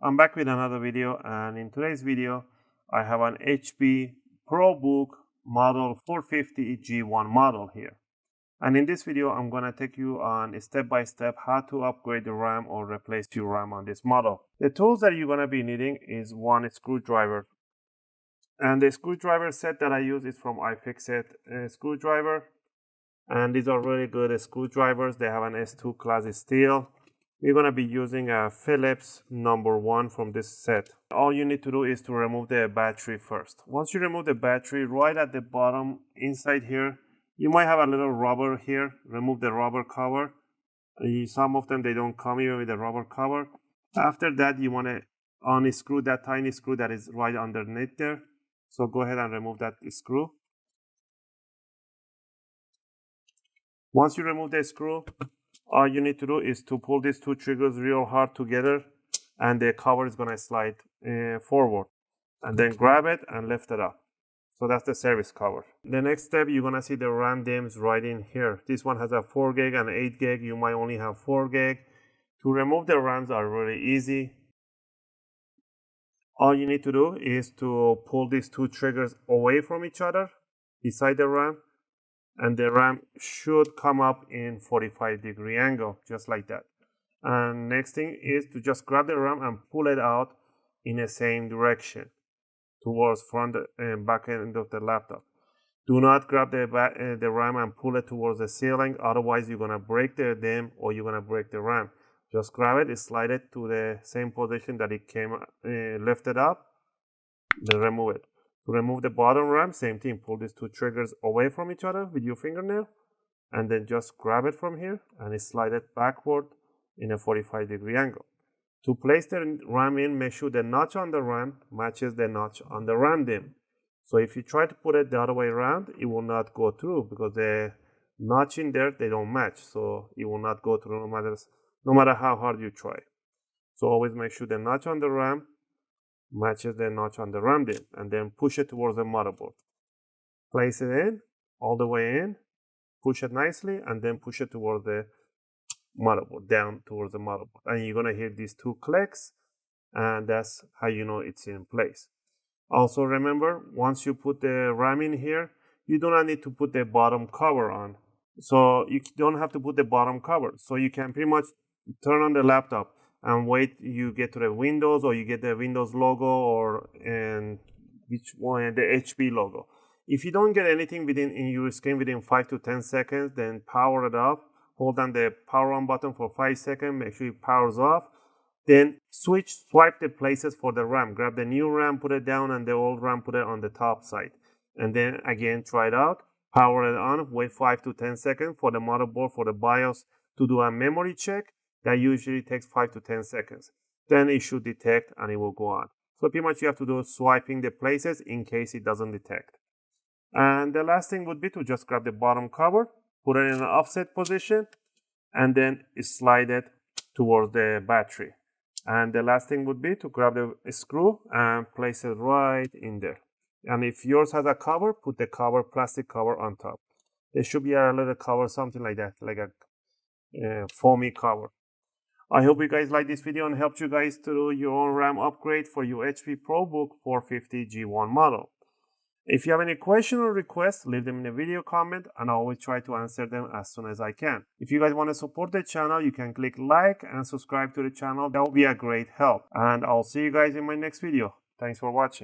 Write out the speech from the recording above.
I'm back with another video, and in today's video I have an HP ProBook model 450 G1 model here. And in this video I'm going to take you on step by step how to upgrade the RAM or replace your RAM on this model. The tools that you're going to be needing is one screwdriver, and the screwdriver set that I use is from iFixit screwdriver, and these are really good screwdrivers. They have an S2 class steel. We're going to be using a Phillips #1 from this set. All you need to do is to remove the battery first. Once you remove the battery, right at the bottom inside here, you might have a little rubber here. Remove the rubber cover. Some of them, they don't come even with a rubber cover. After that, you want to unscrew that tiny screw that is right underneath there. So go ahead and remove that screw. Once you remove the screw, all you need to do is to pull these two triggers real hard together, and the cover is going to slide forward. And then grab it and lift it up. So that's the service cover. The next step, you're going to see the RAM DIMMs right in here. This one has a 4 gig and 8 gig. You might only have 4 gig. To remove the RAMs are really easy. All you need to do is to pull these two triggers away from each other beside the RAM, and the RAM should come up in 45-degree angle, just like that. And next thing is to just grab the RAM and pull it out in the same direction towards front and back end of the laptop. Do not grab the RAM and pull it towards the ceiling, otherwise you're going to break the DIMM or you're going to break the RAM. Just grab it, slide it to the same position that it came, lift it up, then remove it. To remove the bottom RAM, same thing, pull these two triggers away from each other with your fingernail, and then just grab it from here and slide it backward in a 45-degree angle. To place the RAM in, make sure the notch on the RAM matches the notch on the RAM DIMM. So if you try to put it the other way around, it will not go through because the notch in there, they don't match. So it will not go through no matter how hard you try. So always make sure the notch on the RAM matches the notch on the RAM DIMM, and then push it towards the motherboard. Place it in, all the way in, push it nicely, and then push it towards the motherboard, down towards the motherboard. And you're gonna hear these two clicks, and that's how you know it's in place. Also remember, once you put the RAM in here, you do not need to put the bottom cover on. So you don't have to put the bottom cover. So you can pretty much turn on the laptop and wait you get to the Windows, or you get the Windows logo, or which one, the HP logo. If you don't get anything in your screen within 5 to 10 seconds, then power it off. Hold down the power on button for 5 seconds. Make sure it powers off. Then swipe the places for the RAM. Grab the new RAM, put it down, and the old RAM, put it on the top side. And then again, try it out. Power it on. Wait 5 to 10 seconds for the motherboard, for the BIOS to do a memory check. That usually takes 5 to 10 seconds. Then it should detect and it will go on. So pretty much you have to do swiping the places in case it doesn't detect. And the last thing would be to just grab the bottom cover, put it in an offset position, and then slide it towards the battery. And the last thing would be to grab the screw and place it right in there. And if yours has a cover, put the cover, plastic cover on top. There should be a little cover, something like that, like a foamy cover. I hope you guys like this video and helped you guys to do your own RAM upgrade for your HP ProBook 450 G1 model. If you have any question or requests, leave them in the video comment, and I always try to answer them as soon as I can. If you guys want to support the channel, you can click like and subscribe to the channel. That will be a great help. And I'll see you guys in my next video. Thanks for watching.